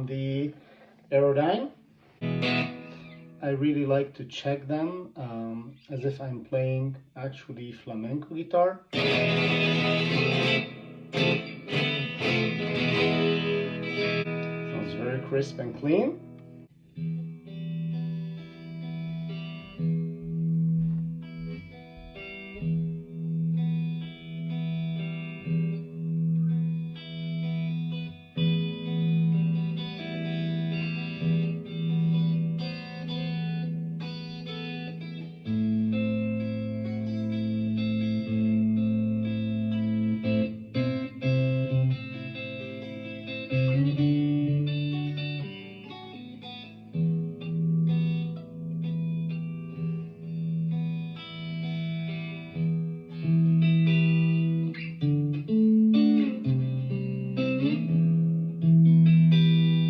on the aerodyne. I really like to check them as if I'm playing actually flamenco guitar. Sounds very crisp and clean.